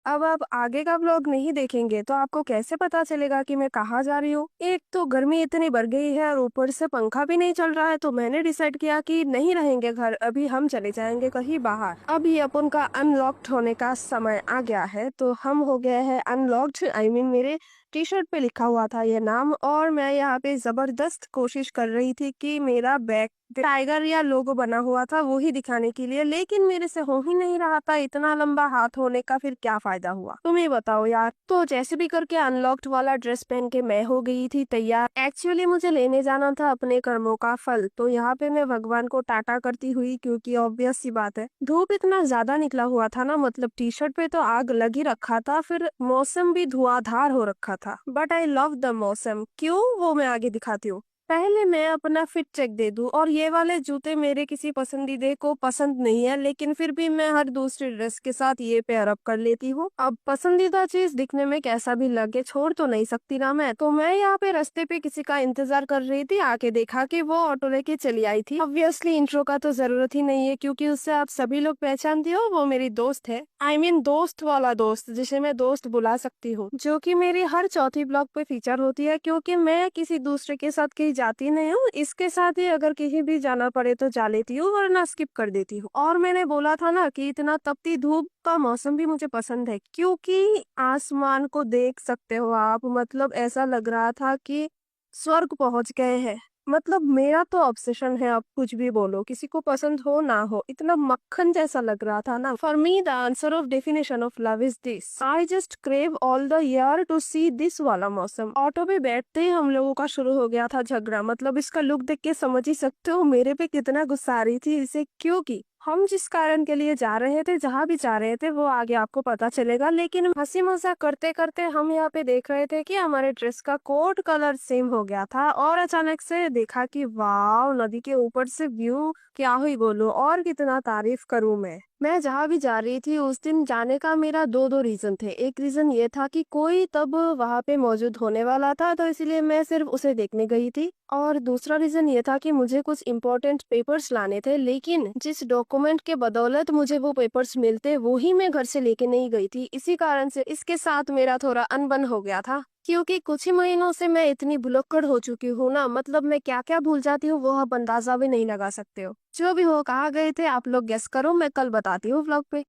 अब आप आगे का व्लॉग नहीं देखेंगे तो आपको कैसे पता चलेगा कि मैं कहाँ जा रही हूँ। एक तो गर्मी इतनी बढ़ गई है और ऊपर से पंखा भी नहीं चल रहा है, तो मैंने डिसाइड किया कि नहीं रहेंगे घर, अभी हम चले जाएंगे कहीं बाहर। अभी अपन का अनलॉक्ड होने का समय आ गया है, तो हम हो गए हैं अनलॉक्ड। आई मीन मेरे टी शर्ट पे लिखा हुआ था ये नाम, और मैं यहाँ पे जबरदस्त कोशिश कर रही थी कि मेरा बैग टाइगर या लोगो बना हुआ था वो ही दिखाने के लिए, लेकिन मेरे से हो ही नहीं रहा था। इतना लंबा हाथ होने का फिर क्या फायदा हुआ, तुम ही बताओ यार। तो जैसे भी करके अनलॉक्ड वाला ड्रेस पहन के मैं हो गई थी तैयार। एक्चुअली मुझे लेने जाना था अपने कर्मों का फल, तो यहाँ पे मैं भगवान को टाटा करती हुई, क्योंकि ऑब्वियस सी बात है धूप इतना ज्यादा निकला हुआ था ना, मतलब टी शर्ट पे तो आग लग ही रखा था, फिर मौसम भी धुआंधार हो रखा था। बट आई लव द मौसम, क्यों वो मैं आगे दिखाती हूँ। पहले मैं अपना फिट चेक दे दूं, और ये वाले जूते मेरे किसी पसंदीदे को पसंद नहीं है, लेकिन फिर भी मैं हर दूसरी ड्रेस के साथ ये पेयर अप कर लेती हूँ। अब पसंदीदा चीज दिखने में कैसा भी लगे छोड़ तो नहीं सकती ना मैं। तो मैं यहाँ पे रास्ते पे किसी का इंतजार कर रही थी, आके देखा कि वो ऑटो लेके चली आई थी। ऑब्वियसली इंट्रो का तो जरूरत ही नहीं है, क्योंकि उससे आप सभी लोग पहचानती हो, वो मेरी दोस्त है। आई मीन दोस्त वाला दोस्त, जिसे मैं दोस्त बुला सकती हूँ, जो कि मेरी हर चौथी ब्लॉग पे फीचर होती है, क्योंकि मैं किसी दूसरे के साथ कहीं जाती नहीं हूँ। इसके साथ ही अगर कहीं भी जाना पड़े तो जा लेती हूँ, वरना स्किप कर देती हूँ। और मैंने बोला था ना कि इतना तपती धूप का मौसम भी मुझे पसंद है, क्योंकि आसमान को देख सकते हो आप, मतलब ऐसा लग रहा था कि स्वर्ग पहुंच गए हैं। मतलब मेरा तो ऑब्सेशन है, आप कुछ भी बोलो, किसी को पसंद हो ना हो, इतना मक्खन जैसा लग रहा था ना। For me the answer of definition of love is this, I just crave all the year to see this वाला मौसम। ऑटो पे बैठते ही हम लोगों का शुरू हो गया था झगड़ा, मतलब इसका लुक देख के समझ ही सकते हो मेरे पे कितना गुस्सा आ रही थी इसे, क्योंकि हम जिस कारण के लिए जा रहे थे, जहाँ भी जा रहे थे, वो आगे आपको पता चलेगा। लेकिन हंसी मजाक करते करते हम यहाँ पे देख रहे थे कि हमारे ड्रेस का कोड कलर सेम हो गया था, और अचानक से देखा कि वाव, नदी के ऊपर से व्यू क्या हुई बोलो, और कितना तारीफ करूं मैं जहाँ भी जा रही थी उस दिन जाने का मेरा दो दो रीजन थे। एक रीजन ये था कि कोई तब वहाँ पे मौजूद होने वाला था, तो इसलिए मैं सिर्फ उसे देखने गई थी। और दूसरा रीजन ये था कि मुझे कुछ इम्पोर्टेंट पेपर्स लाने थे, लेकिन जिस डॉक्यूमेंट के बदौलत मुझे वो पेपर्स मिलते वो ही मैं घर से लेके नहीं गई थी। इसी कारण से इसके साथ मेरा थोड़ा अनबन हो गया था, क्योंकि कुछ ही महीनों से मैं इतनी भुलक्कड़ हो चुकी हूँ ना, मतलब मैं क्या क्या भूल जाती हूँ वो आप अंदाजा भी नहीं लगा सकते हो। जो भी हो, कहाँ गए थे आप लोग गेस करो, मैं कल बताती हूँ व्लॉग पे।